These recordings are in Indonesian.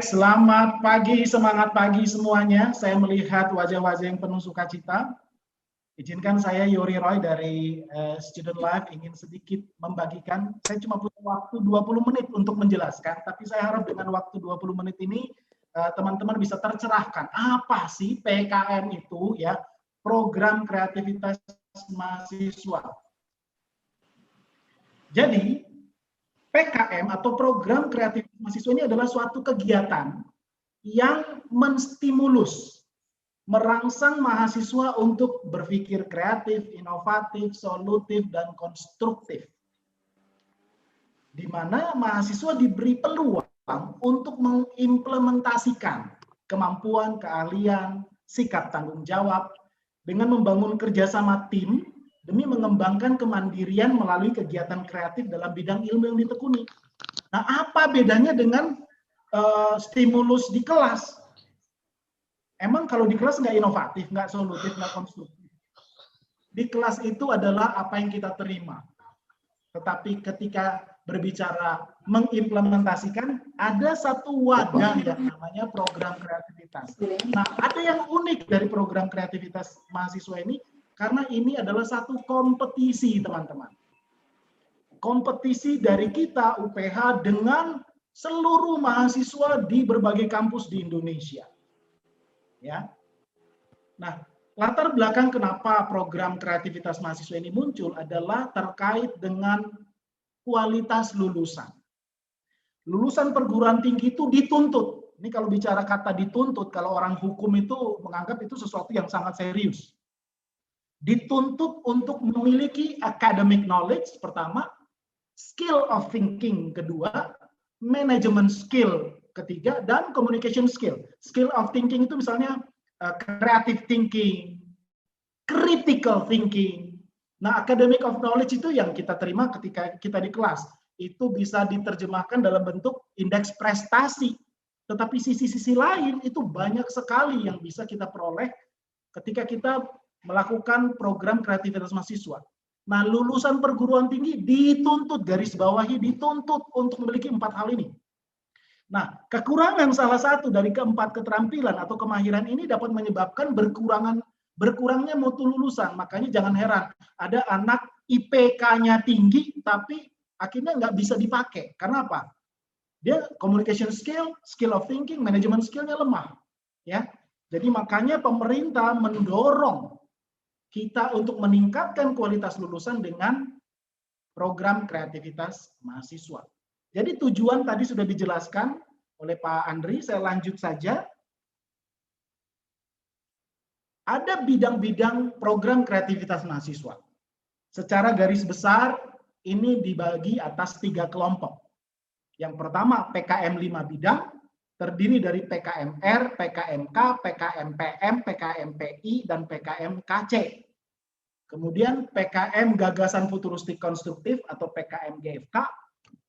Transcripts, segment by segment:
selamat pagi, semangat pagi semuanya. Saya melihat wajah-wajah yang penuh sukacita. Izinkan saya Yori Roy dari Student Life ingin sedikit membagikan. Saya cuma punya waktu 20 menit untuk menjelaskan, tapi saya harap dengan waktu 20 menit ini teman-teman bisa tercerahkan. Apa sih PKM itu ya? Program Kreativitas Mahasiswa. Jadi PKM atau program kreativitas mahasiswa ini adalah suatu kegiatan yang menstimulus, merangsang mahasiswa untuk berpikir kreatif, inovatif, solutif, dan konstruktif. Di mana mahasiswa diberi peluang untuk mengimplementasikan kemampuan, keahlian, sikap tanggung jawab dengan membangun kerjasama tim demi mengembangkan kemandirian melalui kegiatan kreatif dalam bidang ilmu yang ditekuni. Nah, apa bedanya dengan stimulus di kelas? Emang kalau di kelas nggak inovatif, nggak solutif, nggak konstruktif. Di kelas itu adalah apa yang kita terima. Tetapi ketika berbicara mengimplementasikan, ada satu wadah yang namanya program kreativitas. Nah, ada yang unik dari program kreativitas mahasiswa ini, karena ini adalah satu kompetisi, teman-teman. Kompetisi dari kita, UPH, dengan seluruh mahasiswa di berbagai kampus di Indonesia. Ya. Nah, latar belakang kenapa program kreativitas mahasiswa ini muncul adalah terkait dengan kualitas lulusan. Lulusan perguruan tinggi itu dituntut. Ini kalau bicara kata dituntut, kalau orang hukum itu menganggap itu sesuatu yang sangat serius. Dituntut untuk memiliki academic knowledge pertama, skill of thinking kedua, management skill ketiga, dan communication skill. Skill of thinking itu misalnya creative thinking, critical thinking. Nah, academic of knowledge itu yang kita terima ketika kita di kelas. Itu bisa diterjemahkan dalam bentuk indeks prestasi. Tetapi sisi-sisi lain itu banyak sekali yang bisa kita peroleh ketika kita melakukan program kreativitas mahasiswa. Nah, lulusan perguruan tinggi dituntut, garis bawahi dituntut untuk memiliki 4 hal ini. Nah, kekurangan salah satu dari keempat keterampilan atau kemahiran ini dapat menyebabkan berkurangnya mutu lulusan. Makanya jangan heran, ada anak IPK-nya tinggi, tapi akhirnya nggak bisa dipakai. Karena apa? Dia communication skill, skill of thinking, management skill-nya lemah. Ya, jadi makanya pemerintah mendorong kita untuk meningkatkan kualitas lulusan dengan program kreativitas mahasiswa. Jadi tujuan tadi sudah dijelaskan oleh Pak Andri, saya lanjut saja. Ada bidang-bidang program kreativitas mahasiswa. Secara garis besar, ini dibagi atas 3 kelompok. Yang pertama, PKM 5 bidang, terdiri dari PKMR, PKMK, PKMPM, PKMPI, dan PKMKC. Kemudian PKM Gagasan Futuristik Konstruktif atau PKM GFK,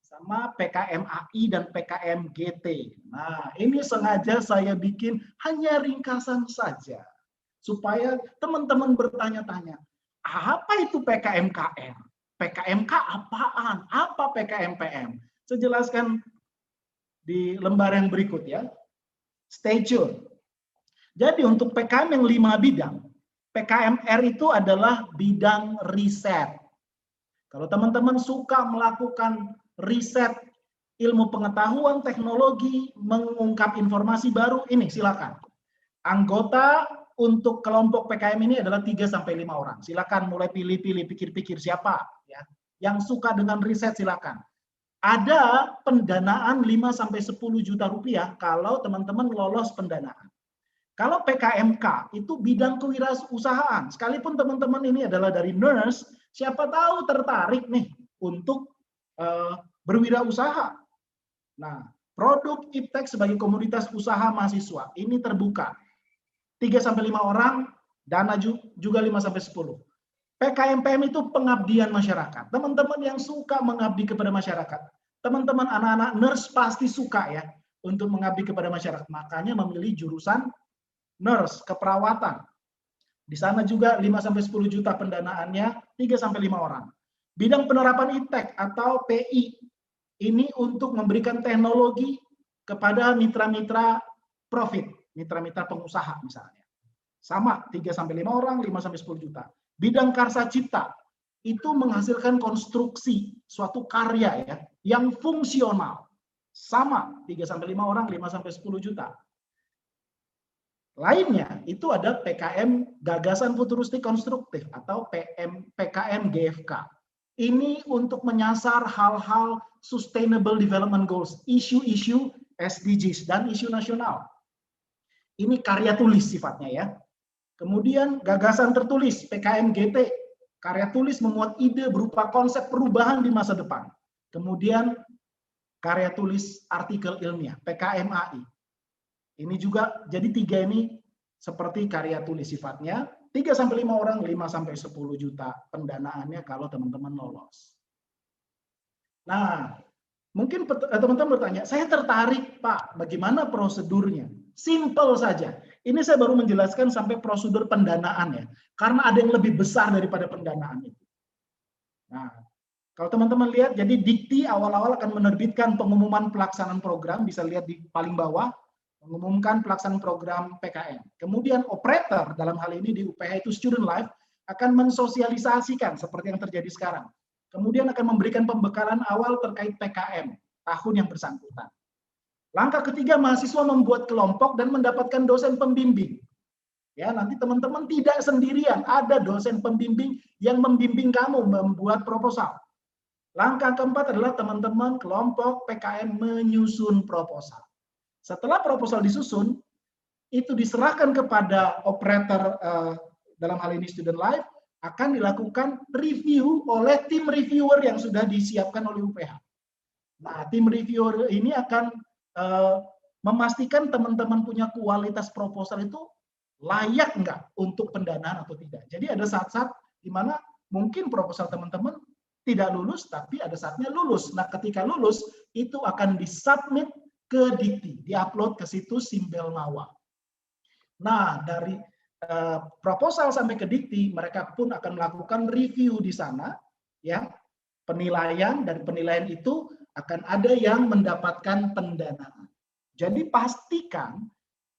sama PKMAI dan PKM GT. Nah, ini sengaja saya bikin hanya ringkasan saja, supaya teman-teman bertanya-tanya, apa itu PKMKR? PKMK apaan? Apa PKMPM? Saya jelaskan di lembar yang berikut ya. Stay tune. Jadi untuk PKM yang 5 bidang, PKMR itu adalah bidang riset. Kalau teman-teman suka melakukan riset ilmu pengetahuan, teknologi, mengungkap informasi baru, ini silakan. Anggota untuk kelompok PKM ini adalah 3-5 orang. Silakan mulai pilih-pilih, pikir-pikir siapa ya. Yang suka dengan riset silakan. Ada pendanaan 5-10 juta rupiah kalau teman-teman lolos pendanaan. Kalau PKMK itu bidang kewirausahaan. Sekalipun teman-teman ini adalah dari nurse, siapa tahu tertarik nih untuk berwirausaha. Nah, produk Iptek sebagai komunitas usaha mahasiswa ini terbuka. 3-5 orang, dana juga 5-10. PKMPM itu pengabdian masyarakat. Teman-teman yang suka mengabdi kepada masyarakat. Teman-teman anak-anak nurse pasti suka ya untuk mengabdi kepada masyarakat. Makanya memilih jurusan nurse, keperawatan. Di sana juga 5-10 juta pendanaannya, 3-5 orang. Bidang penerapan Iptek atau PI, ini untuk memberikan teknologi kepada mitra-mitra profit, mitra-mitra pengusaha misalnya. Sama, 3-5 orang, 5-10 juta. Bidang karsa cipta, itu menghasilkan konstruksi suatu karya ya, yang fungsional. Sama, 3-5 orang, 5-10 juta. Lainnya, itu ada PKM Gagasan Futuristik Konstruktif atau PKM GFK. Ini untuk menyasar hal-hal Sustainable Development Goals, isu-isu SDGs dan isu nasional. Ini karya tulis sifatnya ya. Kemudian gagasan tertulis, PKM GT, karya tulis memuat ide berupa konsep perubahan di masa depan. Kemudian karya tulis artikel ilmiah, PKM AI. Ini juga, jadi 3 ini seperti karya tulis sifatnya, 3-5 orang, 5-10 juta pendanaannya kalau teman-teman lolos. Nah, mungkin teman-teman bertanya, saya tertarik Pak, bagaimana prosedurnya? Simple saja. Ini saya baru menjelaskan sampai prosedur pendanaan ya, karena ada yang lebih besar daripada pendanaan itu. Nah, kalau teman-teman lihat, jadi Dikti awal-awal akan menerbitkan pengumuman pelaksanaan program, bisa lihat di paling bawah, mengumumkan pelaksanaan program PKM. Kemudian operator, dalam hal ini di UPH itu Student Life, akan mensosialisasikan seperti yang terjadi sekarang. Kemudian akan memberikan pembekalan awal terkait PKM, tahun yang bersangkutan. Langkah ketiga, mahasiswa membuat kelompok dan mendapatkan dosen pembimbing. Ya, nanti teman-teman tidak sendirian, ada dosen pembimbing yang membimbing kamu membuat proposal. Langkah keempat adalah teman-teman kelompok PKM menyusun proposal. Setelah proposal disusun, itu diserahkan kepada operator, dalam hal ini Student Life, akan dilakukan review oleh tim reviewer yang sudah disiapkan oleh UPH. Nah, tim reviewer ini akan memastikan teman-teman punya kualitas proposal itu layak nggak untuk pendanaan atau tidak. Jadi ada saat-saat di mana mungkin proposal teman-teman tidak lulus, tapi ada saatnya lulus. Nah, ketika lulus, itu akan disubmit ke Dikti, diupload ke situs Simbel Mawa. Nah, dari proposal sampai ke Dikti, mereka pun akan melakukan review di sana, ya, penilaian, dan penilaian itu akan ada yang mendapatkan pendanaan. Jadi pastikan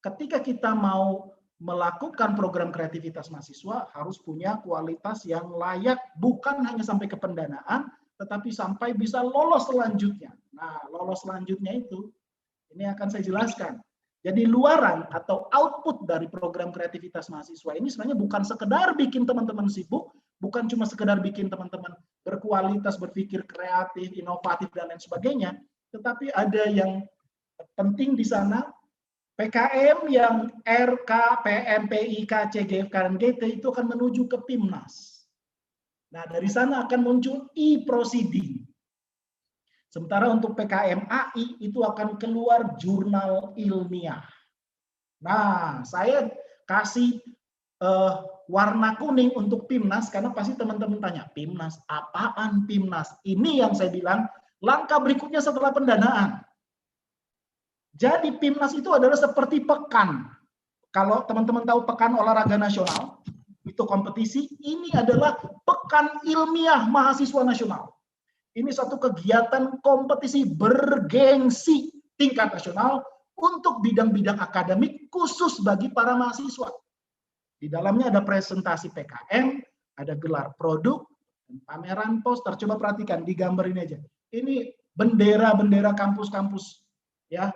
ketika kita mau melakukan program kreativitas mahasiswa harus punya kualitas yang layak, bukan hanya sampai ke pendanaan, tetapi sampai bisa lolos selanjutnya. Nah, lolos selanjutnya itu, ini akan saya jelaskan. Jadi luaran atau output dari program kreativitas mahasiswa ini sebenarnya bukan sekedar bikin teman-teman sibuk, bukan cuma sekedar bikin teman-teman berkualitas, berpikir kreatif, inovatif, dan lain sebagainya, tetapi ada yang penting di sana, PKM yang RK, PM, PIK, CGF, dan GT itu akan menuju ke PIMNAS. Nah, dari sana akan muncul e-proceeding. Sementara untuk PKM AI itu akan keluar jurnal ilmiah. Nah, saya kasih warna kuning untuk PIMNAS karena pasti teman-teman tanya, PIMNAS, apaan PIMNAS? Ini yang saya bilang langkah berikutnya setelah pendanaan. Jadi PIMNAS itu adalah seperti pekan. Kalau teman-teman tahu Pekan Olahraga Nasional, itu kompetisi, ini adalah pekan ilmiah mahasiswa nasional. Ini satu kegiatan kompetisi bergengsi tingkat nasional untuk bidang-bidang akademik khusus bagi para mahasiswa. Di dalamnya ada presentasi PKM, ada gelar produk, pameran poster. Coba perhatikan di gambar ini aja. Ini bendera-bendera kampus-kampus ya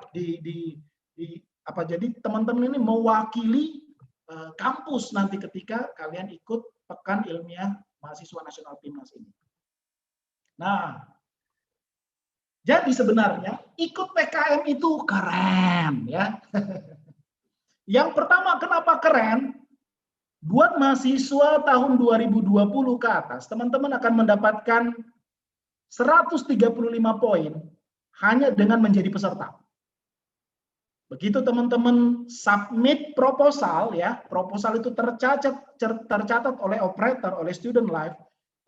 apa, jadi teman-teman ini mewakili kampus nanti ketika kalian ikut Pekan Ilmiah Mahasiswa Nasional PIMNAS ini. Nah, jadi sebenarnya ikut PKM itu keren ya. Yang pertama, kenapa keren? Buat mahasiswa tahun 2020 ke atas, teman-teman akan mendapatkan 135 poin hanya dengan menjadi peserta. Begitu teman-teman submit proposal, ya, proposal itu tercatat oleh operator, oleh Student Life,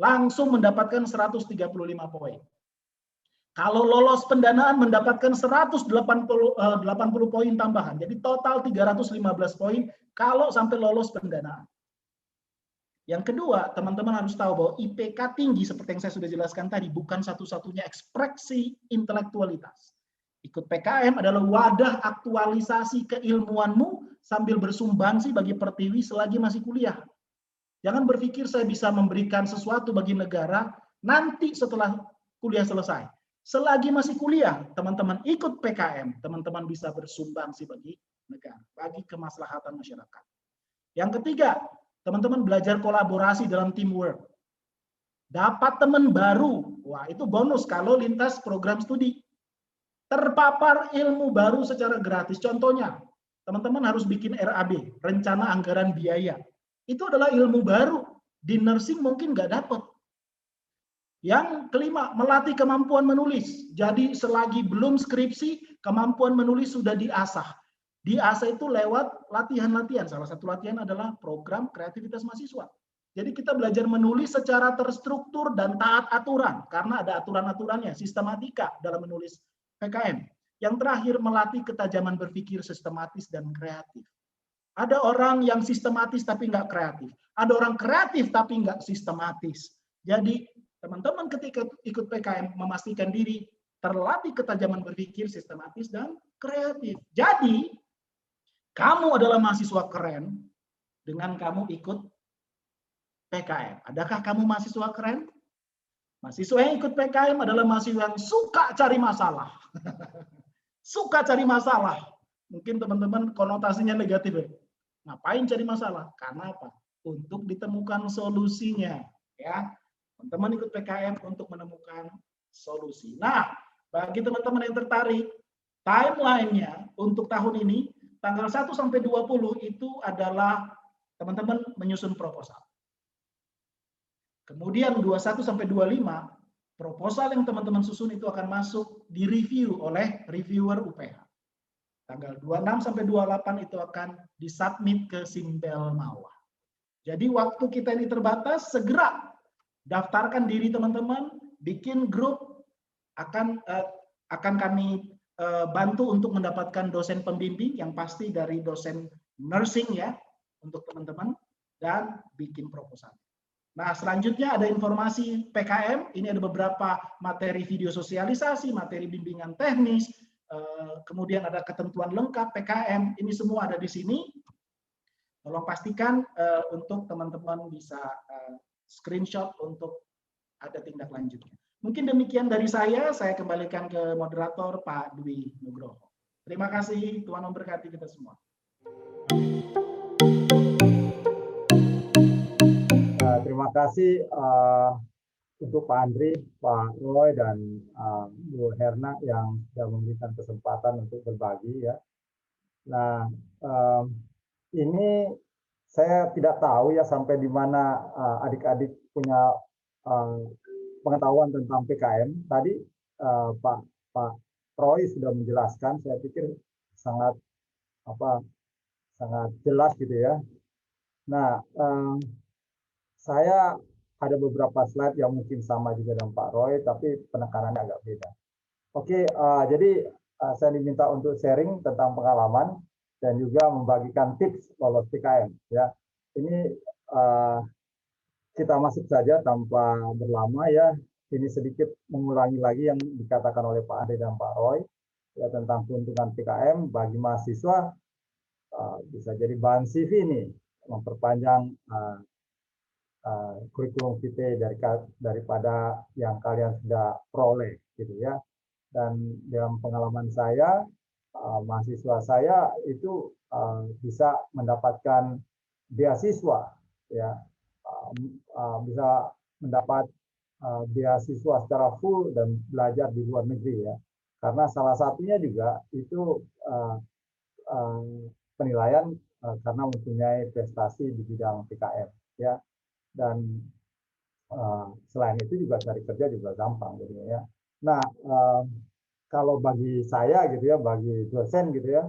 langsung mendapatkan 135 poin. Kalau lolos pendanaan mendapatkan 180 poin tambahan. Jadi total 315 poin kalau sampai lolos pendanaan. Yang kedua, teman-teman harus tahu bahwa IPK tinggi seperti yang saya sudah jelaskan tadi bukan satu-satunya ekspresi intelektualitas. Ikut PKM adalah wadah aktualisasi keilmuanmu sambil bersumbangsi bagi Pertiwi selagi masih kuliah. Jangan berpikir saya bisa memberikan sesuatu bagi negara nanti setelah kuliah selesai. Selagi masih kuliah, teman-teman ikut PKM, teman-teman bisa bersumbangsi bagi negara, bagi kemaslahatan masyarakat. Yang ketiga, teman-teman belajar kolaborasi dalam teamwork. Dapat teman baru, wah itu bonus kalau lintas program studi. Terpapar ilmu baru secara gratis. Contohnya, teman-teman harus bikin RAB, rencana anggaran biaya. Itu adalah ilmu baru. Di nursing mungkin nggak dapat. Yang kelima, melatih kemampuan menulis. Jadi selagi belum skripsi, kemampuan menulis sudah diasah. Diasah itu lewat latihan-latihan. Salah satu latihan adalah program kreativitas mahasiswa. Jadi kita belajar menulis secara terstruktur dan taat aturan. Karena ada aturan-aturannya, sistematika dalam menulis PKM. Yang terakhir, melatih ketajaman berpikir sistematis dan kreatif. Ada orang yang sistematis tapi nggak kreatif. Ada orang kreatif tapi nggak sistematis. Jadi teman-teman ketika ikut PKM memastikan diri terlatih ketajaman berpikir sistematis dan kreatif. Jadi kamu adalah mahasiswa keren dengan kamu ikut PKM. Adakah kamu mahasiswa keren? Mahasiswa yang ikut PKM adalah mahasiswa yang suka cari masalah. Suka cari masalah. Mungkin teman-teman konotasinya negatif ya. Ngapain cari masalah? Karena apa? Untuk ditemukan solusinya. Ya, teman-teman ikut PKM untuk menemukan solusi. Nah, bagi teman-teman yang tertarik, timeline-nya untuk tahun ini, tanggal 1 sampai 20 itu adalah teman-teman menyusun proposal. Kemudian 21 sampai 25, proposal yang teman-teman susun itu akan masuk di review oleh reviewer UPH. Tanggal 26 sampai 28 itu akan disubmit ke Simbel Mawar. Jadi waktu kita ini terbatas, segera daftarkan diri teman-teman, bikin grup, akan kami bantu untuk mendapatkan dosen pembimbing yang pasti dari dosen nursing ya untuk teman-teman, dan bikin proposal. Nah, selanjutnya ada informasi PKM. Ini ada beberapa materi video sosialisasi, materi bimbingan teknis, kemudian ada ketentuan lengkap PKM. Ini semua ada di sini. Tolong pastikan untuk teman-teman bisa screenshot untuk ada tindak lanjutnya. Mungkin demikian dari saya kembalikan ke moderator Pak Dwi Nugroho. Terima kasih, Tuhan memberkati kita semua. Terima kasih untuk Pak Andri, Pak Roy, dan Bu Herna yang sudah memberikan kesempatan untuk berbagi ya. Nah, ini saya tidak tahu ya sampai di mana adik-adik punya pengetahuan tentang PKM. Tadi Pak Roy sudah menjelaskan, saya pikir sangat jelas gitu ya. Nah, saya ada beberapa slide yang mungkin sama juga dengan Pak Roy, tapi penekanannya agak beda. Oke, jadi saya diminta untuk sharing tentang pengalaman dan juga membagikan tips lolos PKM. Ya, ini kita masuk saja tanpa berlama ya. Ini sedikit mengulangi lagi yang dikatakan oleh Pak Ade dan Pak Roy ya tentang keuntungan PKM bagi mahasiswa. Bisa jadi bahan CV nih, memperpanjang kurikulum vitae daripada yang kalian sudah peroleh gitu ya. Dan dalam pengalaman saya, mahasiswa saya itu bisa mendapatkan beasiswa ya, bisa mendapat beasiswa secara full dan belajar di luar negeri ya. Karena salah satunya juga itu penilaian karena mempunyai prestasi di bidang PKM ya. Dan selain itu juga cari kerja juga gampang gitu ya. Nah, kalau bagi saya gitu ya, bagi dosen gitu ya,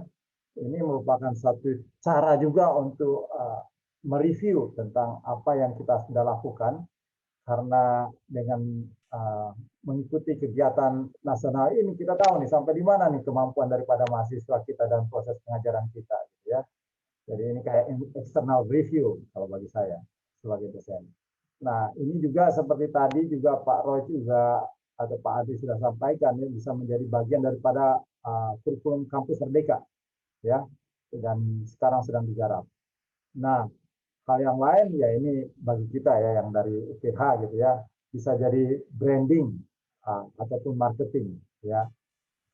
ini merupakan satu cara juga untuk mereview tentang apa yang kita sudah lakukan, karena dengan mengikuti kegiatan nasional ini kita tahu nih sampai di mana nih kemampuan daripada mahasiswa kita dan proses pengajaran kita gitu ya. Jadi ini kayak external review kalau bagi saya sebagai dosen. Nah, ini juga seperti tadi juga Pak Roy juga atau Pak Adi sudah sampaikan ya, bisa menjadi bagian daripada kurikulum kampus Merdeka ya, dan sekarang sedang digarap. Nah, hal yang lain ya ini bagi kita ya yang dari UPH gitu ya, bisa jadi branding ataupun marketing ya,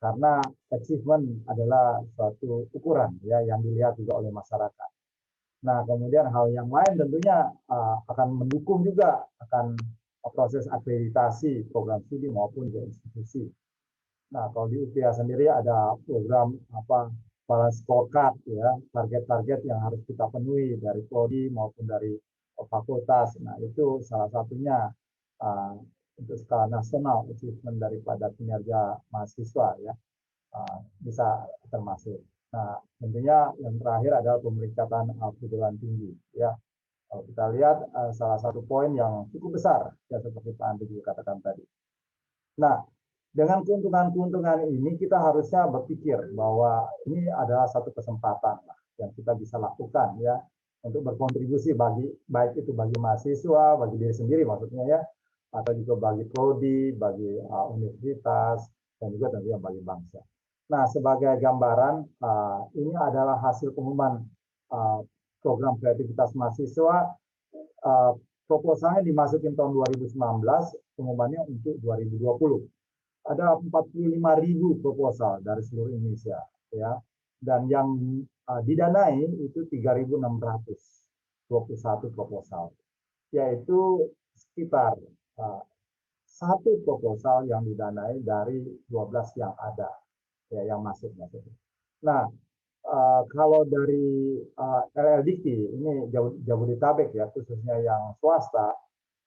karena achievement adalah suatu ukuran ya yang dilihat juga oleh masyarakat. Nah, kemudian hal yang lain tentunya akan mendukung juga akan proses akreditasi program studi maupun di institusi. Nah, kalau di UPH sendiri ada program balance scorecard ya, target-target yang harus kita penuhi dari prodi maupun dari fakultas. Nah, itu salah satunya untuk skala nasional achievement daripada kinerja mahasiswa ya, bisa termasuk. Nah, tentunya yang terakhir adalah pemeringkatan perguruan tinggi ya. Kalau kita lihat salah satu poin yang cukup besar ya seperti Pak Andi juga katakan tadi. Nah, dengan keuntungan-keuntungan ini kita harusnya berpikir bahwa ini adalah satu kesempatan yang kita bisa lakukan ya untuk berkontribusi bagi baik itu bagi mahasiswa, bagi diri sendiri maksudnya ya, atau juga bagi prodi, bagi universitas dan juga tentunya bagi bangsa. Nah, sebagai gambaran ini adalah hasil pengumuman program kreativitas mahasiswa. Proposalnya dimasukin tahun 2019, pengumumannya untuk 2020. Ada 45.000 proposal dari seluruh Indonesia ya, dan yang didanai itu 3.621 proposal, yaitu sekitar satu proposal yang didanai dari 12 yang ada ya, yang masuk maksudnya. Nah, kalau dari LLDK ini Jabodetabek ya, khususnya yang swasta,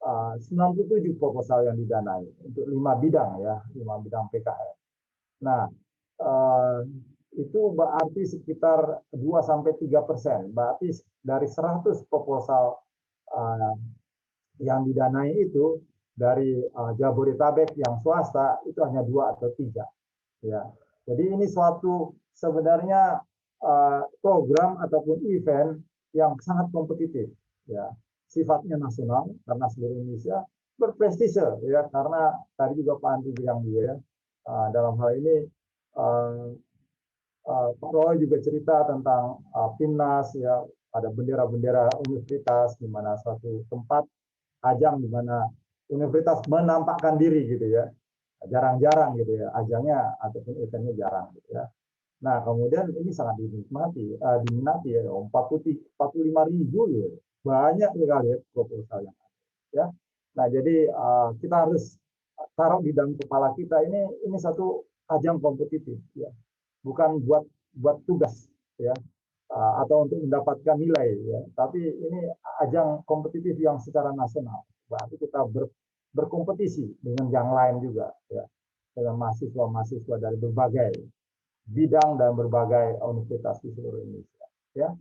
97 proposal yang didanai untuk 5 bidang ya, 5 bidang PKM. Nah, itu berarti sekitar 2-3%. Berarti dari 100 proposal yang didanai itu dari Jabodetabek yang swasta itu hanya 2 atau 3 ya. Jadi ini suatu sebenarnya program ataupun event yang sangat kompetitif ya, sifatnya nasional karena seluruh Indonesia, berprestise ya karena tadi juga Pak Andi bilang juga ya, dalam hal ini Pak Roy juga cerita tentang Timnas ya, ada bendera-bendera universitas di mana suatu tempat ajang di mana universitas menampakkan diri gitu ya, jarang-jarang gitu ya ajangnya ataupun eventnya jarang gitu ya. Nah, kemudian ini sangat diminati ya, 45.000 ya. Banyak sekali ya proposal yang ada ya. Nah, jadi kita harus taruh di dalam kepala kita ini satu ajang kompetitif ya. Bukan buat tugas ya, atau untuk mendapatkan nilai ya. Tapi ini ajang kompetitif yang secara nasional. Berarti kita berkompetisi dengan yang lain juga ya. Dengan mahasiswa-mahasiswa dari berbagai bidang dan berbagai universitas di seluruh Indonesia ya.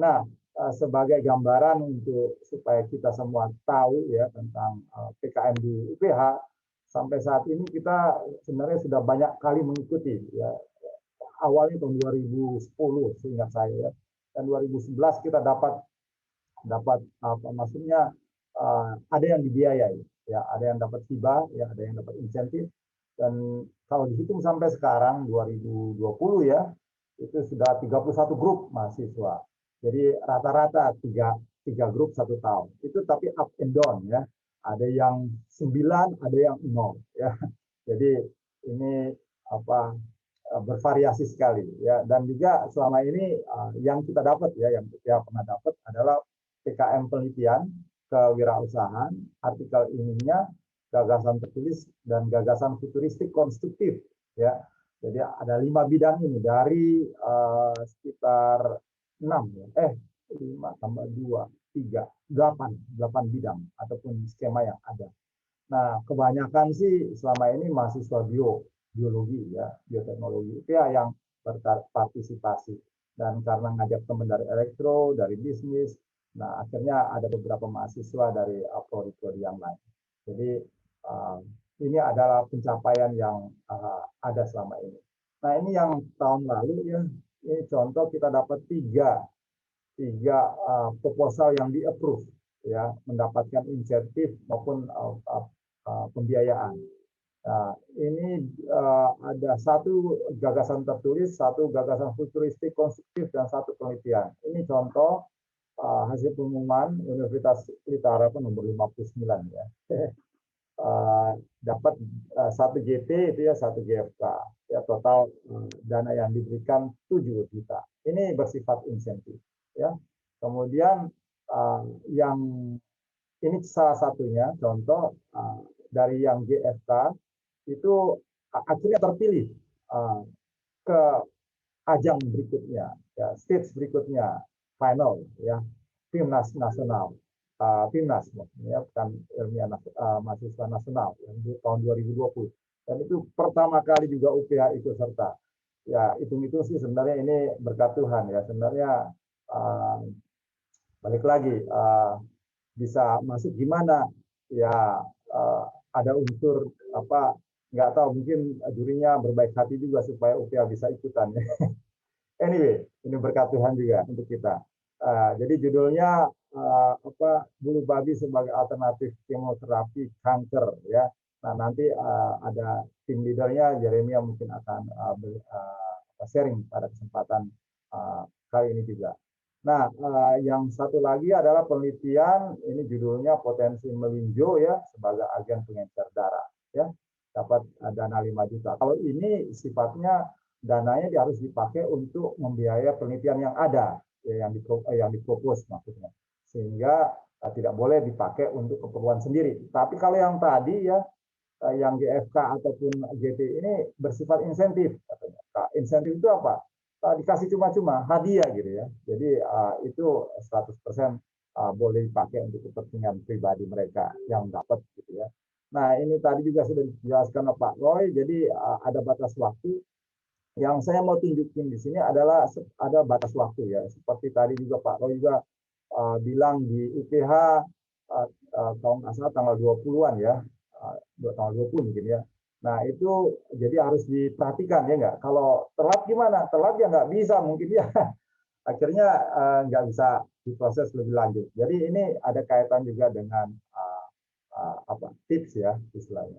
Nah, sebagai gambaran untuk supaya kita semua tahu ya tentang PKM di UPH, sampai saat ini kita sebenarnya sudah banyak kali mengikuti ya. Awalnya tahun 2010 seingat saya ya. Dan 2011 kita dapat apa maksudnya ada yang dibiayai ya, ada yang dapat hibah ya, ada yang dapat insentif. Dan kalau dihitung sampai sekarang 2020 ya, itu sudah 31 grup mahasiswa. Jadi rata-rata 3 grup 1 tahun. Itu tapi up and down ya. Ada yang 9, ada yang 0 ya. Jadi ini bervariasi sekali ya. Dan juga selama ini yang kita dapat ya, yang kita pernah dapat adalah PKM penelitian, kewirausahaan, artikel ilmiah, gagasan tertulis dan gagasan futuristik konstruktif ya. Jadi ada 5 bidang ini dari sekitar 6 ya. 5 tambah 2 3 8 bidang ataupun skema yang ada. Nah, kebanyakan sih selama ini mahasiswa biologi ya, bioteknologi itu ya yang berpartisipasi. Dan karena ngajak teman dari elektro, dari bisnis, nah akhirnya ada beberapa mahasiswa dari prodi-prodi yang lain. Jadi ini adalah pencapaian yang ada selama ini. Nah, ini yang tahun lalu ya, ini contoh kita dapat tiga proposal yang di-approve ya, mendapatkan insentif maupun pembiayaan. Nah, ini ada satu gagasan tertulis, satu gagasan futuristik konstruktif, dan satu penelitian. Ini contoh hasil pengumuman Universitas Pelita Harapan nomor 59 ya. Dapat 1 GP itu ya, 1 GFK. Ya, total dana yang diberikan 7 juta. Ini bersifat insentif ya. Kemudian yang ini salah satunya contoh dari yang GFK itu akhirnya terpilih ke ajang berikutnya, ya, stage berikutnya, final, ya, timnas nasional, timnas, ya, bukan ilmiah mahasiswa nasional yang di tahun 2020. Dan itu pertama kali juga UPH ikut serta. Ya, hitung-hitung sih sebenarnya ini berkat Tuhan ya. Sebenarnya balik lagi bisa masuk gimana? Ya ada unsur apa? Nggak tahu, mungkin jurinya berbaik hati juga supaya UPH bisa ikutan. Anyway, ini berkat Tuhan juga untuk kita. Jadi judulnya bulu babi sebagai alternatif kemoterapi kanker ya. Nah, nanti ada tim leadernya Jeremia mungkin akan sharing pada kesempatan kali ini juga. Nah, yang satu lagi adalah penelitian, ini judulnya potensi melinjo ya sebagai agen pengencer darah ya. Dapat dana 5 juta. Kalau ini sifatnya dananya harus dipakai untuk membiayai penelitian yang ada, ya, yang dipropos maksudnya, sehingga tidak boleh dipakai untuk keperluan sendiri. Tapi kalau yang tadi ya, yang GFK ataupun GT ini bersifat insentif katanya. Nah, insentif itu apa? Dikasih cuma-cuma hadiah gitu ya. Jadi itu 100% boleh dipakai untuk kepentingan pribadi mereka yang dapat gitu ya. Nah, ini tadi juga sudah dijelaskan oleh Pak Roy, jadi ada batas waktu. Yang saya mau tunjukin di sini adalah ada batas waktu ya. Seperti tadi juga Pak Roy juga bilang di UPH kalau nggak salah tanggal 20-an ya, tanggal 20 mungkin ya. Nah itu jadi harus diperhatikan ya nggak. Kalau telat gimana? Telat ya nggak bisa mungkin ya. Akhirnya nggak bisa diproses lebih lanjut. Jadi ini ada kaitan juga dengan tips ya istilahnya.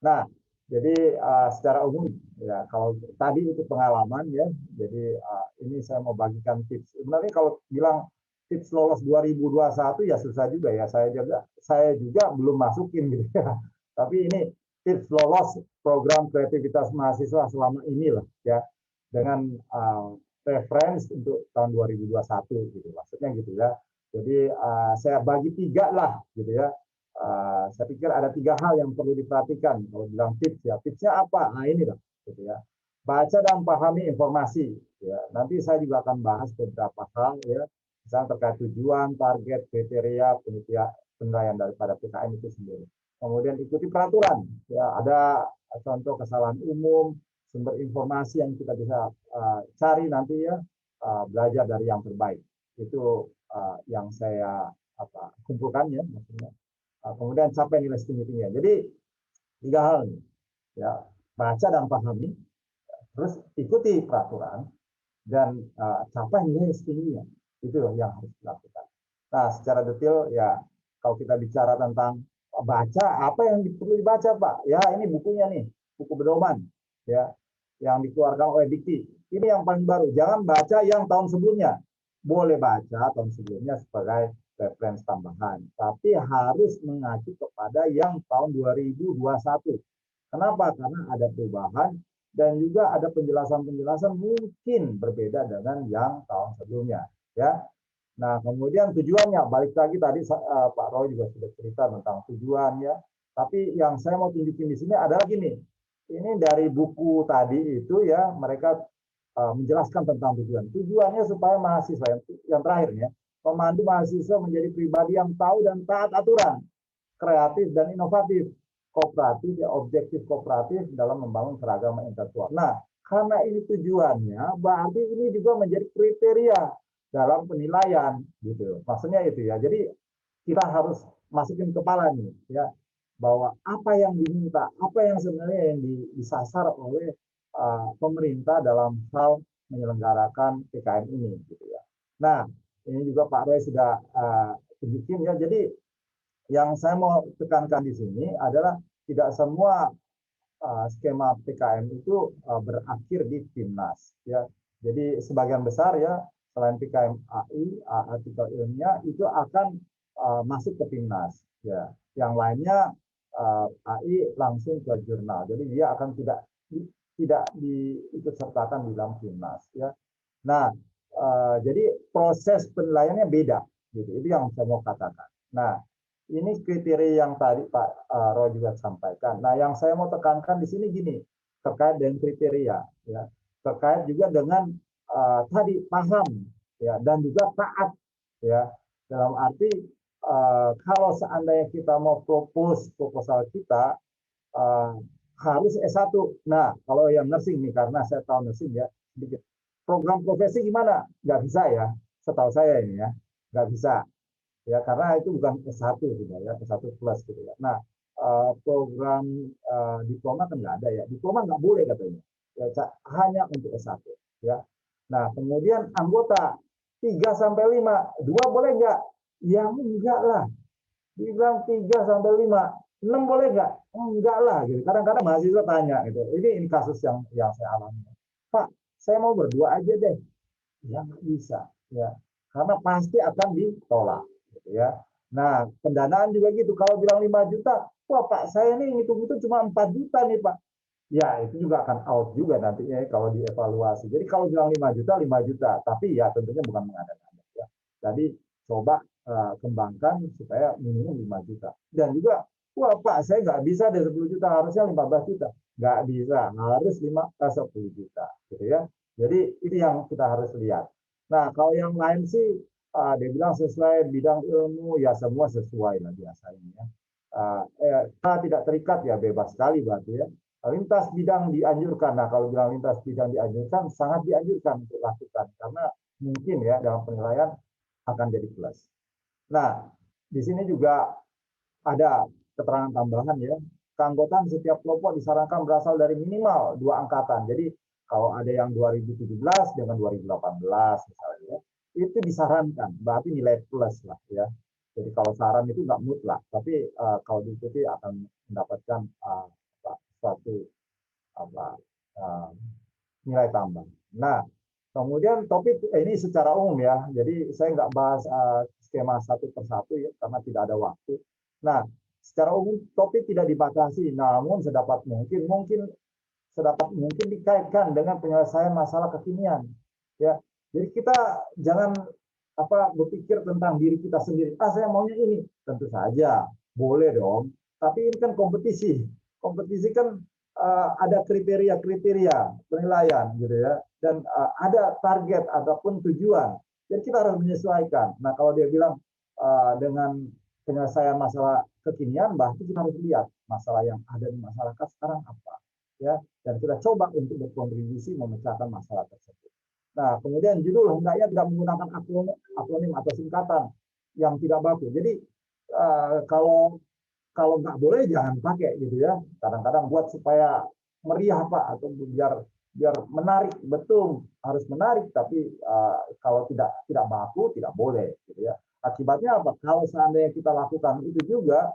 Nah, jadi secara umum ya kalau tadi itu pengalaman ya, jadi ini saya mau bagikan tips. Sebenarnya kalau bilang tips lolos 2021 ya susah juga ya. Saya juga belum masukin gitu ya. Tapi ini tips lolos program kreativitas mahasiswa selama inilah ya, dengan reference untuk tahun 2021 gitu. Maksudnya gitu ya. Jadi saya bagi 3 lah gitu ya. Saya pikir ada 3 hal yang perlu diperhatikan kalau bilang tips ya. Tipsnya apa? Nah ini lah, gitu ya. Baca dan pahami informasi. Ya. Nanti saya juga akan bahas beberapa hal ya, misalnya terkait tujuan, target, kriteria, penilaian daripada PKM itu sendiri. Kemudian ikuti peraturan. Ya, ada contoh kesalahan umum, sumber informasi yang kita bisa cari nanti ya, belajar dari yang terbaik. Itu yang saya kumpulkan ya, maksudnya. Kemudian capai nilai setinggi-tingginya. Jadi 3 hal nih, ya, baca dan pahami, terus ikuti peraturan, dan capai nilai setingginya. Itu yang harus dilakukan. Nah, secara detail ya, kalau kita bicara tentang baca, apa yang perlu dibaca Pak? Ya, ini bukunya nih, buku pedoman, ya, yang dikeluarkan oleh Dikti. Ini yang paling baru. Jangan baca yang tahun sebelumnya. Boleh baca tahun sebelumnya sebagai referensi tambahan, tapi harus mengacu kepada yang tahun 2021. Kenapa? Karena ada perubahan dan juga ada penjelasan-penjelasan mungkin berbeda dengan yang tahun sebelumnya, ya. Nah, kemudian tujuannya, balik lagi tadi Pak Roy juga sudah cerita tentang tujuan ya. Tapi yang saya mau tunjukin di sini adalah gini. Ini dari buku tadi itu ya, mereka menjelaskan tentang tujuan. Tujuannya supaya mahasiswa yang terakhir ya, memandu mahasiswa menjadi pribadi yang tahu dan taat aturan, kreatif dan inovatif, kooperatif ya, objektif kooperatif dalam membangun keragaman intelektual. Nah, karena ini tujuannya, berarti ini juga menjadi kriteria dalam penilaian gitu. Maksudnya itu ya. Jadi kita harus masukin kepala nih ya, bahwa apa yang diminta, apa yang sebenarnya yang disasar oleh pemerintah dalam hal menyelenggarakan PKM ini gitu ya. Nah, ini juga Pak Roy sudah tunjukin ya. Jadi yang saya mau tekankan di sini adalah tidak semua skema PKM itu berakhir di Timnas, ya. Jadi sebagian besar ya selain PKM AI, artikel ilmiah itu akan masuk ke Timnas, ya. Yang lainnya AI langsung ke jurnal. Jadi dia akan tidak diikut sertakan di dalam Timnas, ya. Nah, jadi proses penilaiannya beda, gitu. Itu yang saya mau katakan. Nah, ini kriteria yang tadi Pak Roy juga sampaikan. Nah, yang saya mau tekankan di sini gini, terkait dengan kriteria, ya, terkait juga dengan tadi paham, ya, dan juga taat, ya, dalam arti kalau seandainya kita mau proposal kita harus S1. Nah, kalau yang nursing nih, karena saya tahu nursing ya, sedikit. Program profesi gimana? Nggak bisa ya, setahu saya ini ya, nggak bisa. Ya, karena itu bukan S1 gitu ya, S1 plus gitu ya. Nah, program diploma kan nggak ada ya. Diploma nggak boleh katanya. Ya, hanya untuk S1 ya. Nah, kemudian anggota 3 sampai 5, 2 boleh nggak? Ya enggak lah. Dibilang 3 sampai 5, 6 boleh nggak? Enggak lah gitu. Kadang-kadang mahasiswa tanya gitu. Ini kasus yang saya alami. Pak, saya mau berdua aja deh. Ya nggak bisa ya. Karena pasti akan ditolak gitu ya. Nah, pendanaan juga gitu. Kalau bilang 5 juta, wah Pak, saya nih ngitung-ngitung cuma 4 juta nih Pak. Ya, itu juga akan out juga nantinya kalau dievaluasi. Jadi kalau bilang 5 juta, 5 juta. Tapi ya tentunya bukan mengada-ngada ya. Jadi coba kembangkan supaya minimum 5 juta. Dan juga, wah Pak, saya nggak bisa dari 10 juta, harusnya 15 juta. Nggak bisa, harus 10 juta. Gitu ya. Jadi itu yang kita harus lihat. Nah, kalau yang lain sih, dia bilang sesuai bidang ilmu, ya semua sesuai lah biasanya. Ya. Kita tidak terikat ya, bebas sekali berarti ya. Lintas bidang dianjurkan. Nah, kalau bilang lintas bidang dianjurkan, sangat dianjurkan untuk lakukan. Karena mungkin ya dalam penilaian akan jadi plus. Nah, di sini juga ada keterangan tambahan ya. Keanggotaan setiap kelompok disarankan berasal dari minimal 2 angkatan. Jadi kalau ada yang 2017 dengan 2018 misalnya, itu disarankan. Berarti nilai plus lah ya. Jadi kalau saran itu nggak mutlak, tapi kalau diikuti akan mendapatkan suatu nilai tambah. Nah, kemudian topik ini secara umum ya, jadi saya nggak bahas skema satu persatu ya, karena tidak ada waktu. Nah, secara umum topik tidak dibatasi, namun sedapat mungkin dikaitkan dengan penyelesaian masalah kekinian. Ya, jadi kita jangan berpikir tentang diri kita sendiri. Saya maunya ini, tentu saja boleh dong. Tapi ini kan kompetisi. Kompetisi kan ada kriteria penilaian gitu ya, dan ada target ataupun tujuan. Jadi kita harus menyesuaikan. Nah, kalau dia bilang dengan penyelesaian masalah kekinian, berarti kita harus lihat masalah yang ada di masyarakat sekarang apa, ya. Dan kita coba untuk berkontribusi memecahkan masalah tersebut. Nah, kemudian judul hendaknya tidak menggunakan akronim atau singkatan yang tidak baku. Jadi kalau nggak boleh jangan pakai gitu ya. Kadang-kadang buat supaya meriah Pak, atau biar menarik, betul harus menarik, tapi kalau tidak baku tidak boleh gitu ya. Akibatnya apa? Kalau seandainya kita lakukan itu juga,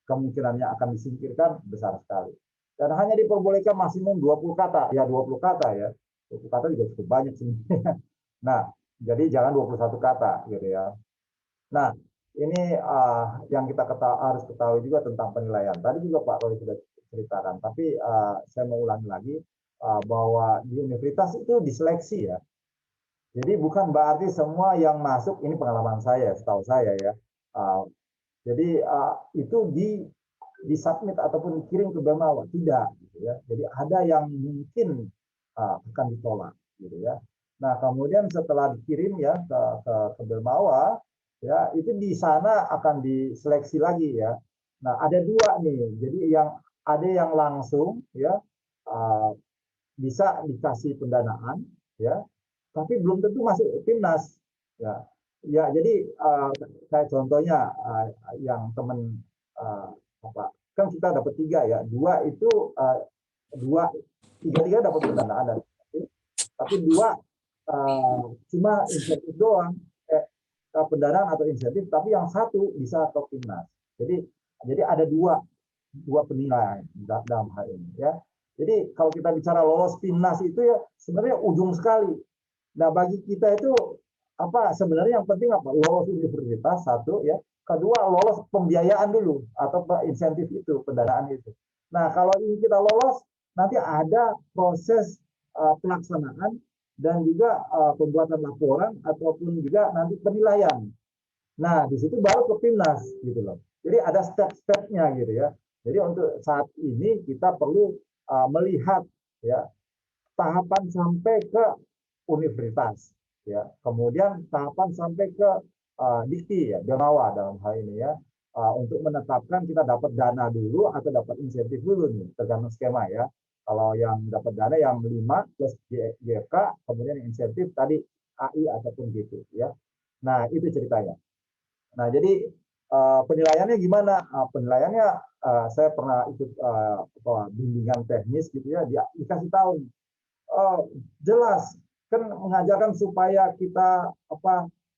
kemungkinannya akan disingkirkan besar sekali. Dan hanya diperbolehkan maksimum 20 kata. Ya 20 kata ya. 20 kata juga cukup banyak sebenarnya. Nah, jadi jangan 21 kata gitu ya. Nah, ini yang kita harus ketahui juga tentang penilaian. Tadi juga Pak Roy sudah ceritakan, tapi saya mau ulangi lagi bahwa di universitas itu diseleksi ya. Jadi bukan berarti semua yang masuk, ini pengalaman saya, setahu saya ya. Jadi itu disubmit ataupun dikirim ke Bermawa, tidak gitu ya. Jadi ada yang mungkin akan ditolak gitu ya. Nah, kemudian setelah dikirim ya ke Bermawa, ya itu di sana akan diseleksi lagi ya. Nah, ada 2 nih. Jadi ada yang langsung ya bisa dikasih pendanaan ya, tapi belum tentu masuk timnas ya. Ya, jadi kayak contohnya yang teman kan kita dapat 3 ya, 2 itu 3 dapat pendanaan dari, tapi 2 cuma insentif doang, pendanaan atau insentif, tapi yang 1 bisa ke timnas. Jadi ada 2 dua penilaian dalam hal ini ya. Jadi kalau kita bicara lolos timnas itu ya sebenarnya ujung sekali. Nah bagi kita itu apa sebenarnya yang penting apa? Lolos universitas satu ya. Kedua lolos pembiayaan dulu atau insentif itu pendanaan itu. Nah kalau ini kita lolos nanti ada proses pelaksanaan dan juga pembuatan laporan ataupun juga nanti penilaian. Nah di situ baru ke timnas gitu loh. Jadi ada step-stepnya gitu ya. Jadi untuk saat ini kita perlu melihat ya tahapan sampai ke universitas ya kemudian tahapan sampai ke dikti ya Demawa dalam hal ini ya untuk menetapkan kita dapat dana dulu atau dapat insentif dulu nih tergantung skema ya kalau yang dapat dana yang 5 plus GFK kemudian insentif tadi AI ataupun gitu ya nah itu ceritanya nah jadi penilaiannya gimana penilaiannya saya pernah ikut bimbingan teknis gitu ya dikasih tahu jelas kan mengajarkan supaya kita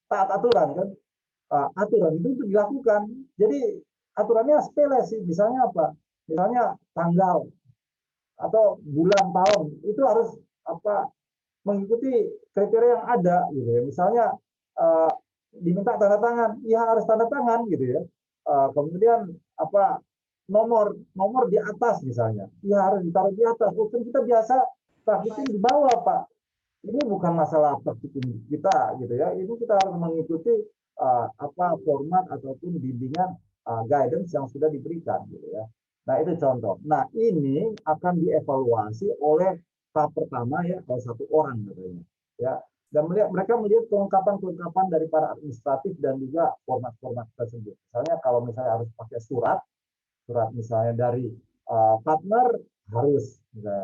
taat aturan kan aturan itu untuk dilakukan jadi aturannya sepele sih misalnya apa misalnya tanggal atau bulan tahun itu harus mengikuti kriteria yang ada gitu ya misalnya diminta tanda tangan ya harus tanda tangan gitu ya kemudian nomor di atas misalnya ya harus ditaruh di atas kan kita biasa praktikin di bawah Pak ini bukan masalah praktikum kita gitu ya ini kita harus mengikuti format ataupun bimbingan guidance yang sudah diberikan gitu ya nah itu contoh nah ini akan dievaluasi oleh tahap pertama ya kalau satu orang katanya ya dan mereka melihat kelengkapan dari para administratif dan juga format-format tersebut misalnya kalau misalnya harus pakai surat misalnya dari partner harus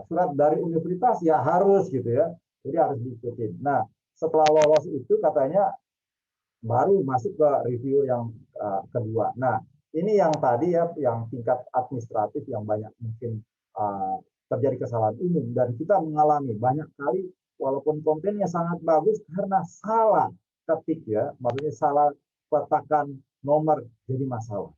surat dari universitas ya harus gitu ya jadi harus diikutin. Nah, setelah lolos itu katanya baru masuk ke review yang kedua. Nah, ini yang tadi ya, yang tingkat administratif yang banyak mungkin terjadi kesalahan umum dan kita mengalami banyak kali walaupun kontennya sangat bagus karena salah ketik ya, maksudnya salah letakkan nomor jadi masalah.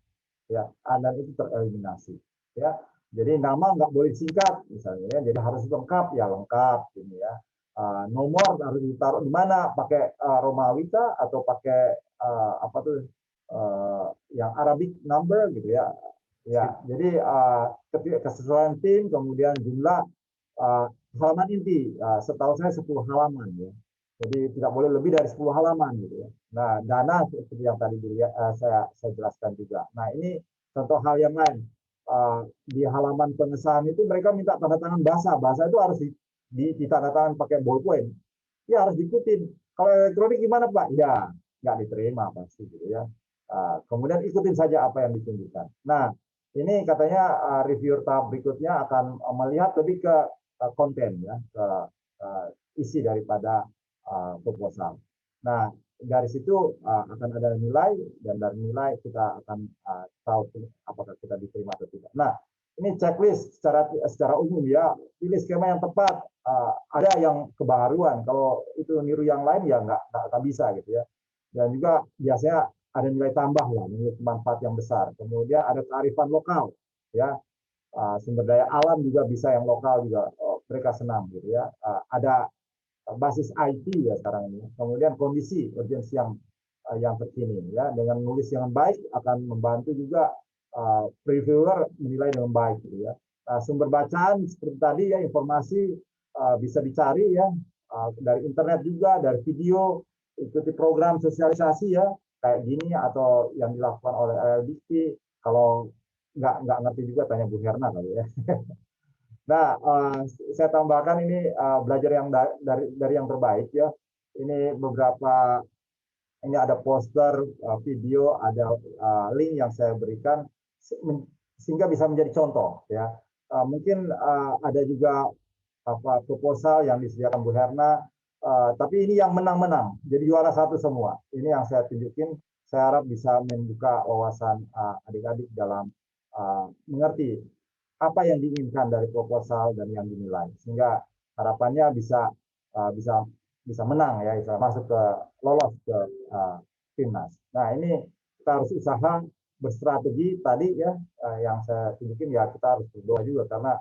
Ya, dan itu tereliminasi. Ya, jadi nama nggak boleh singkat misalnya, ya. Jadi harus lengkap ya lengkap ini ya. Nomor harus ditaruh di mana pakai Romawi atau pakai yang Arabic number gitu ya ya jadi kesesuaian tim kemudian jumlah halaman inti setahu saya 10 halaman ya jadi tidak boleh lebih dari 10 halaman gitu ya nah dana seperti yang tadi saya jelaskan juga nah ini contoh hal yang lain di halaman pengesahan itu mereka minta tanda tangan bahasa itu harus ditandatangan pakai ballpoint, ya harus diikutin. Kalau elektronik gimana Pak? Ya nggak diterima pasti gitu ya. Kemudian ikutin saja apa yang ditunjukkan. Nah ini katanya reviewer tahap berikutnya akan melihat lebih ke konten ya, ke isi daripada proposal. Nah dari situ akan ada nilai dan dari nilai kita akan tahu apakah kita diterima atau tidak. Nah ini checklist secara umum ya, pilih skema yang tepat. Ada yang kebaruan, kalau itu niru yang lain ya nggak bisa gitu ya. Dan juga biasanya ada nilai tambah lah, nilai manfaat yang besar. Kemudian ada kearifan lokal, ya sumber daya alam juga bisa yang lokal juga mereka senang gitu ya. Ada basis IT ya sekarang ini. Kemudian kondisi urgensi yang terkini ya, dengan nulis yang baik akan membantu juga reviewer menilai dengan baik gitu ya. Sumber bacaan seperti tadi ya informasi bisa dicari ya dari internet juga dari video ikuti program sosialisasi ya kayak gini atau yang dilakukan oleh LLDT kalau nggak ngerti juga tanya Bu Herna kali ya. Nah saya tambahkan ini belajar yang dari yang terbaik ya ini beberapa ini ada poster video ada link yang saya berikan sehingga bisa menjadi contoh ya mungkin ada juga proposal yang disediakan Bu Herna tapi ini yang menang-menang jadi juara satu semua ini yang saya tunjukin saya harap bisa membuka wawasan adik-adik dalam mengerti apa yang diinginkan dari proposal dan yang dinilai sehingga harapannya bisa menang ya bisa masuk ke lolos ke timnas. Nah ini kita harus usaha berstrategi tadi ya, yang saya tunjukin ya kita harus berdoa juga, karena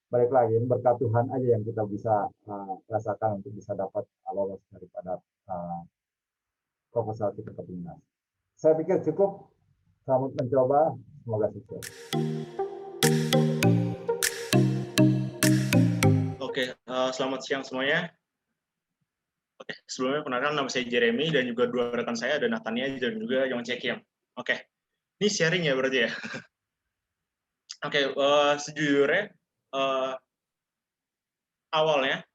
balik lagi berkat Tuhan aja yang kita bisa rasakan untuk bisa dapat lolos daripada proposal kita ke timnas. Saya pikir cukup. Selamat mencoba, semoga sukses. Oke, selamat siang semuanya. Oke, sebelumnya kenalkan nama saya Jeremy dan juga dua rekan saya, ada Natania dan juga Yong Cekiam. Oke, ini sharing ya berarti ya. Oke, sejujurnya awalnya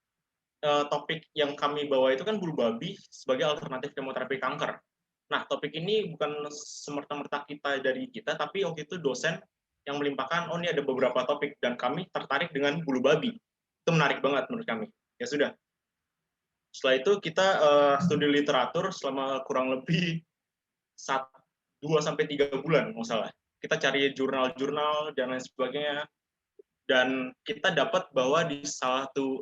topik yang kami bawa itu kan bulu babi sebagai alternatif kemoterapi kanker. Nah, topik ini bukan semerta-merta dari kita, tapi waktu itu dosen yang melimpahkan, oh ini ada beberapa topik, dan kami tertarik dengan bulu babi. Itu menarik banget menurut kami. Ya sudah. Setelah itu kita studi literatur selama kurang lebih 2-3 bulan, nggak salah. Kita cari jurnal-jurnal dan lain sebagainya, dan kita dapat bahwa di salah satu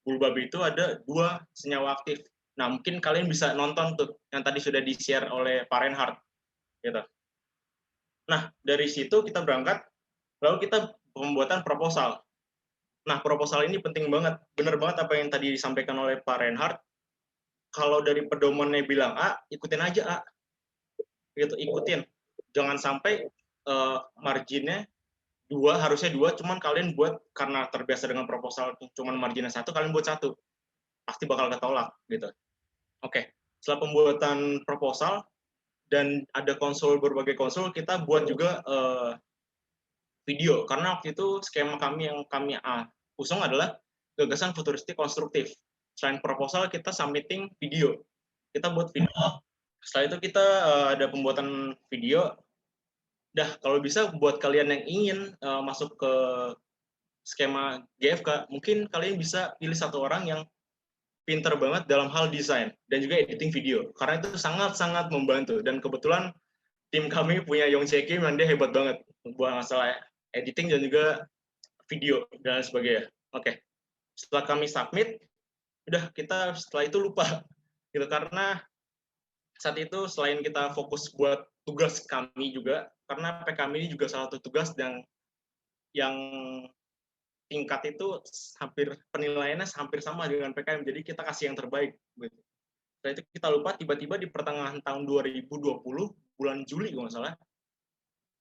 bulu babi itu ada 2 senyawa aktif. Nah, mungkin kalian bisa nonton tuh yang tadi sudah di-share oleh Pak Reinhardt, gitu. Nah, dari situ kita berangkat, lalu kita pembuatan proposal. Nah, proposal ini penting banget, benar banget apa yang tadi disampaikan oleh Pak Reinhardt. Kalau dari pedomannya bilang A, ikutin aja A, gitu, ikutin. Jangan sampai marginnya 2, harusnya 2, cuman kalian buat karena terbiasa dengan proposal cuman marginnya 1, kalian buat 1, pasti bakal ketolak, gitu. Oke, setelah pembuatan proposal dan ada berbagai konsul, kita buat juga video, karena waktu itu skema kami yang kami usung adalah gagasan futuristik konstruktif. Selain proposal, kita submitting video. Kita buat video. Setelah itu kita ada pembuatan video. Dah, kalau bisa buat kalian yang ingin masuk ke skema GFK, mungkin kalian bisa pilih satu orang yang pinter banget dalam hal desain dan juga editing video. Karena itu sangat-sangat membantu. Dan kebetulan tim kami punya Yong Chekim yang dia hebat banget buat masalah editing dan juga video dan sebagainya. Oke, setelah kami submit, udah kita setelah itu lupa, gitu, karena saat itu selain kita fokus buat tugas kami juga, karena PKM ini juga salah satu tugas yang tingkat itu hampir penilaiannya hampir sama dengan PKM, jadi kita kasih yang terbaik. Gitu. Setelah itu kita lupa, tiba-tiba di pertengahan tahun 2020, bulan Juli kalau nggak salah,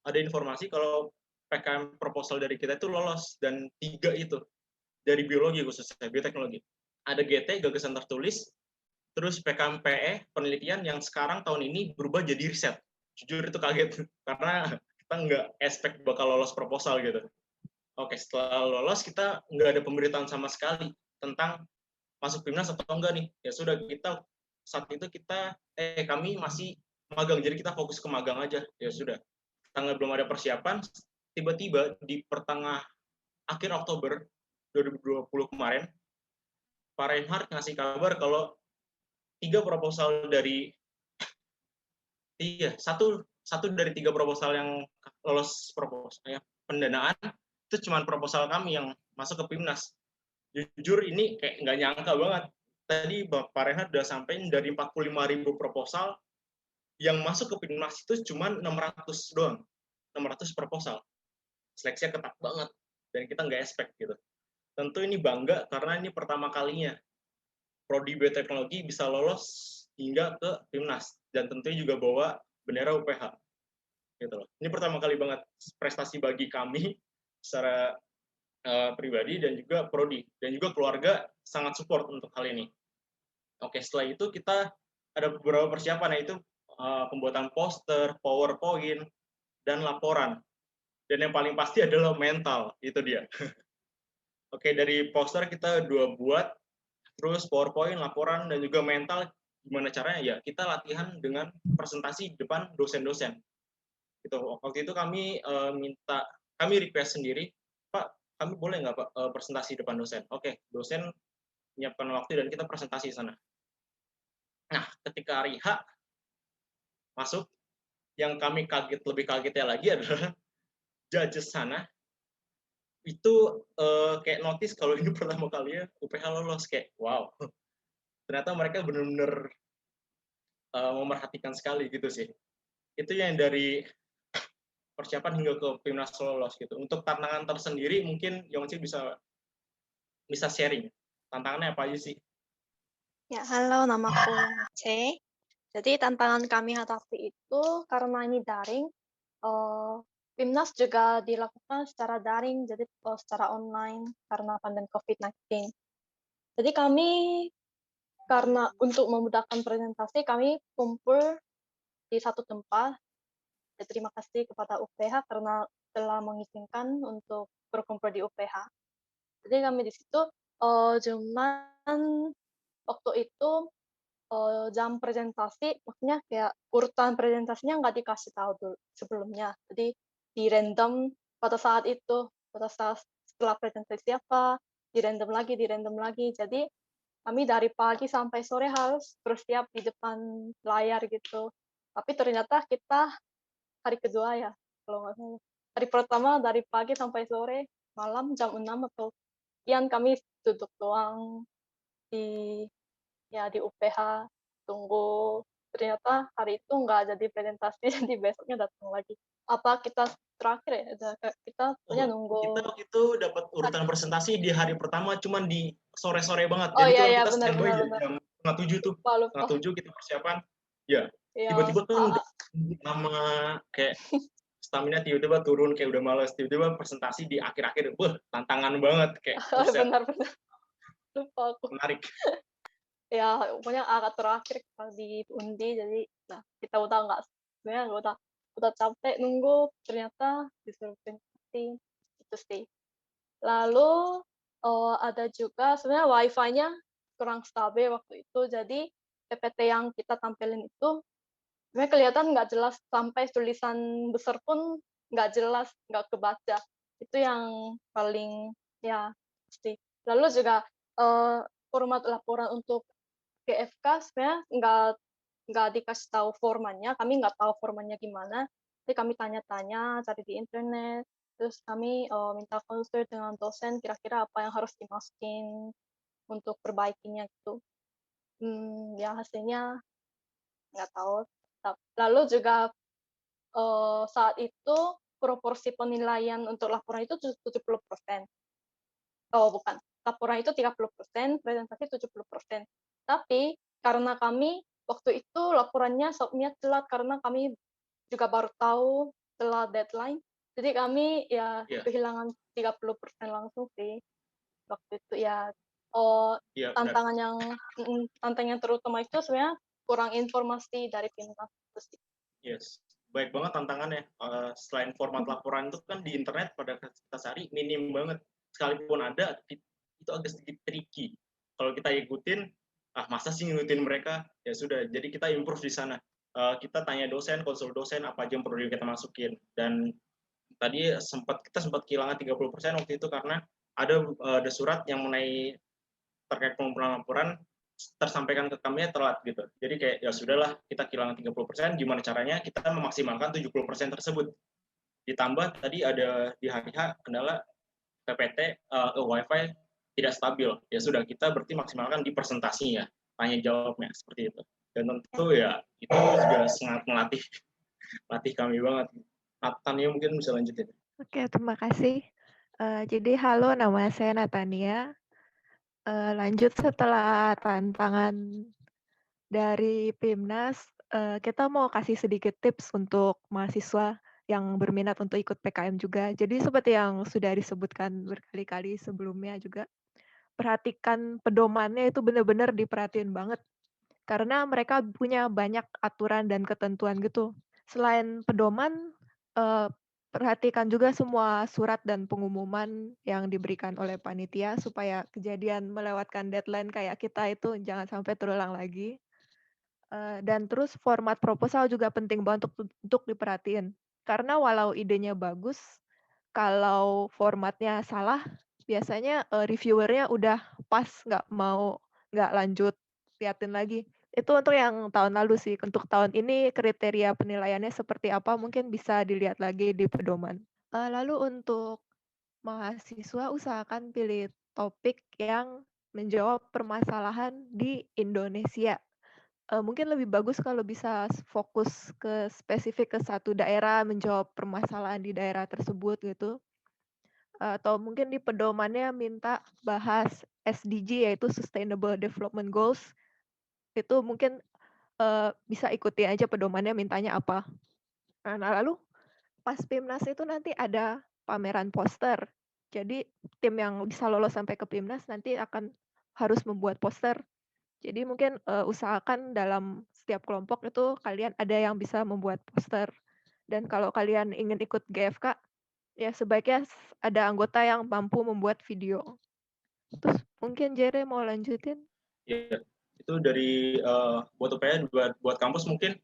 ada informasi kalau PKM proposal dari kita itu lolos, dan 3 itu dari biologi khususnya, bioteknologi. Ada GT, gagasan tertulis, terus PKM PE, penelitian yang sekarang tahun ini berubah jadi riset. Jujur itu kaget, karena kita nggak expect bakal lolos proposal gitu. Oke, setelah lolos kita nggak ada pemberitaan sama sekali tentang masuk timnas atau enggak nih. Ya sudah, kita saat itu kami masih magang, jadi kita fokus ke magang aja. Ya sudah, tanggal belum ada persiapan, tiba-tiba di akhir Oktober 2020 kemarin, Pak Reinhardt ngasih kabar kalau 3 proposal dari satu dari 3 proposal yang lolos proposal pendanaan itu cuma proposal kami yang masuk ke PIMNAS. Jujur ini kayak nggak nyangka banget. Tadi Pak Reinhardt udah sampaikan dari 45.000 proposal yang masuk ke PIMNAS itu cuma 600 doang. 600 proposal. Seleksinya ketat banget dan kita nggak expect gitu. Tentu ini bangga karena ini pertama kalinya prodi bioteknologi bisa lolos hingga ke PIMNAS dan tentunya juga bawa bendera UPH. Gitu loh. Ini pertama kali banget prestasi bagi kami secara pribadi dan juga prodi, dan juga keluarga sangat support untuk hal ini. Oke, setelah itu kita ada beberapa persiapan, yaitu pembuatan poster, PowerPoint, dan laporan. Dan yang paling pasti adalah mental, itu dia. Oke, dari poster kita 2 buat, terus PowerPoint, laporan, dan juga mental. Gimana caranya? Ya, kita latihan dengan presentasi di depan dosen-dosen. Gitu. Waktu itu kami kami request sendiri, Pak, kami boleh nggak Pak presentasi depan dosen? Oke, dosen menyiapkan waktu dan kita presentasi di sana. Nah, ketika hari H masuk, yang kami lebih kagetnya lagi adalah judges sana itu kayak notice kalau ini pertama kalinya UPH lolos, kayak wow. Ternyata mereka benar-benar memerhatikan sekali gitu sih. Itu yang dari persiapan hingga ke Pimnas lolos gitu. Untuk tantangan tersendiri mungkin Yongci bisa sharing. Tantangannya apa aja sih? Ya, halo, namaku Yongce. Jadi tantangan kami hadapi itu karena ini daring, Pimnas juga dilakukan secara daring, jadi secara online karena pandemi COVID-19. Jadi kami karena untuk memudahkan presentasi, kami kumpul di satu tempat. Ya, terima kasih kepada UPH karena telah mengizinkan untuk berkumpul di UPH. Jadi kami di situ cuman waktu itu jam presentasi, maksudnya kayak urutan presentasinya nggak dikasih tahu dulu sebelumnya. Jadi di random pada saat itu, pada saat setelah presentasi apa, di random lagi. Jadi kami dari pagi sampai sore harus bersiap di depan layar gitu. Tapi ternyata kita hari kedua ya, kalau nggak salah. Hari pertama dari pagi sampai sore, malam jam 6 atau sekian kami duduk doang di di UPH, tunggu. Ternyata hari itu nggak jadi presentasi, jadi besoknya datang lagi. Apa kita terakhir ya? Kita punya Kita nunggu. waktu itu dapat urutan presentasi di hari pertama cuman di sore-sore banget. Oh Jadi iya, kan iya, kita benar, standby benar. jam setengah tujuh tuh. Lupa. Setengah tujuh kita persiapan. Ya, Ya, tiba-tiba kan udah lama kayak stamina tiba-tiba turun kayak udah males. Tiba-tiba presentasi di akhir-akhir. Wah, tantangan banget kayak. benar. Lupa aku. Menarik. Ya, pokoknya agak terakhir kita diundi, jadi kita sebenarnya udah capek nunggu, ternyata disuruh presentasi, itu sih. Lalu ada juga sebenarnya wifi-nya kurang stabil waktu itu, jadi PPT yang kita tampilin itu sebenarnya kelihatan nggak jelas, sampai tulisan besar pun nggak jelas, nggak kebaca. Itu yang paling ya pasti. Lalu juga format laporan untuk GFK sebenarnya nggak dikasih tahu formatnya, kami nggak tahu formatnya gimana, jadi kami tanya-tanya, cari di internet, terus kami minta konsul dengan dosen kira-kira apa yang harus dimasukin untuk perbaikinya gitu. Ya hasilnya nggak tahu. Lalu juga saat itu proporsi penilaian untuk laporan itu 70%. Oh bukan, laporan itu 30%, presentasi 70%. Tapi karena kami waktu itu laporannya submit telat karena kami juga baru tahu setelah deadline. Jadi kami kehilangan 30% langsung sih waktu itu ya. Tantangan yang terutama itu sebenarnya kurang informasi dari Pimnas itu sih. Yes, baik banget tantangannya. Selain format laporan itu kan di internet pada kita cari minim banget. Sekalipun ada, itu agak sedikit tricky. Kalau kita ikutin, masa sih ngikutin mereka? Ya sudah, jadi kita improve di sana. Kita tanya dosen, konsul dosen, apa aja yang perlu kita masukin. Dan tadi kita sempat kehilangan 30% waktu itu karena ada surat yang mengenai terkait pengumpulan laporan tersampaikan ke kami telat gitu. Jadi kayak ya sudahlah, kita kehilangan 30%, gimana caranya kita memaksimalkan 70% tersebut. Ditambah tadi ada di hari H kendala PPT Wi-Fi tidak stabil. Ya sudah, kita berarti maksimalkan di presentasinya, tanya jawabnya seperti itu. Dan tentu ya itu juga sangat melatih kami banget. Natania mungkin bisa lanjutin. Oke, terima kasih. Jadi halo, nama saya Natania. Lanjut setelah tantangan dari Pimnas, kita mau kasih sedikit tips untuk mahasiswa yang berminat untuk ikut PKM juga. Jadi seperti yang sudah disebutkan berkali-kali sebelumnya juga, perhatikan pedomannya itu benar-benar diperhatiin banget. Karena mereka punya banyak aturan dan ketentuan gitu. Selain pedoman, perhatikan juga semua surat dan pengumuman yang diberikan oleh panitia supaya kejadian melewatkan deadline kayak kita itu jangan sampai terulang lagi. Dan terus format proposal juga penting banget untuk diperhatiin. Karena walau idenya bagus, kalau formatnya salah, biasanya reviewernya udah pas nggak lanjut liatin lagi. Itu untuk yang tahun lalu sih. Untuk tahun ini kriteria penilaiannya seperti apa mungkin bisa dilihat lagi di pedoman. Lalu untuk mahasiswa usahakan pilih topik yang menjawab permasalahan di Indonesia. mungkin lebih bagus kalau bisa fokus ke spesifik ke satu daerah, menjawab permasalahan di daerah tersebut gitu. Atau mungkin di pedomannya minta bahas SDG, yaitu Sustainable Development Goals. Itu mungkin bisa ikuti aja pedomannya mintanya apa. Nah, lalu pas PIMNAS itu nanti ada pameran poster. Jadi tim yang bisa lolos sampai ke PIMNAS nanti akan harus membuat poster. Jadi mungkin usahakan dalam setiap kelompok itu kalian ada yang bisa membuat poster. Dan kalau kalian ingin ikut GFK, ya sebaiknya ada anggota yang mampu membuat video. Terus mungkin Jere mau lanjutin? Ya, itu dari buat UPN, buat kampus mungkin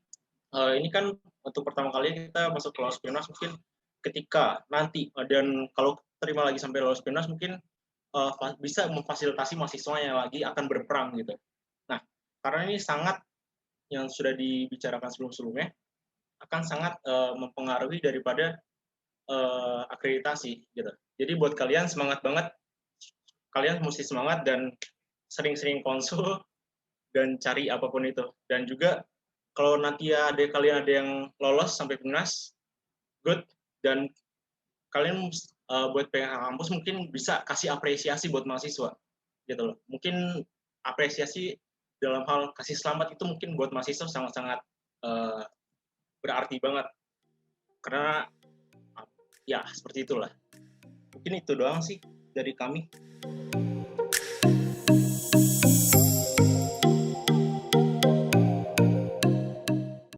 ini kan untuk pertama kali kita masuk ke lolos PIMNAS, mungkin ketika nanti dan kalau terima lagi sampai lolos PIMNAS mungkin bisa memfasilitasi mahasiswa yang lagi akan berperang gitu. Nah, karena ini sangat yang sudah dibicarakan sebelum-sebelumnya akan sangat mempengaruhi daripada akreditasi gitu. Jadi buat kalian semangat banget, kalian mesti semangat dan sering-sering konsul dan cari apapun itu. Dan juga kalau nanti kalian ada yang lolos sampai PIMNAS, good. Dan kalian buat PH kampus mungkin bisa kasih apresiasi buat mahasiswa gitu loh. Mungkin apresiasi dalam hal kasih selamat itu mungkin buat mahasiswa sangat-sangat berarti banget, karena ya seperti itulah. Mungkin itu doang sih dari kami.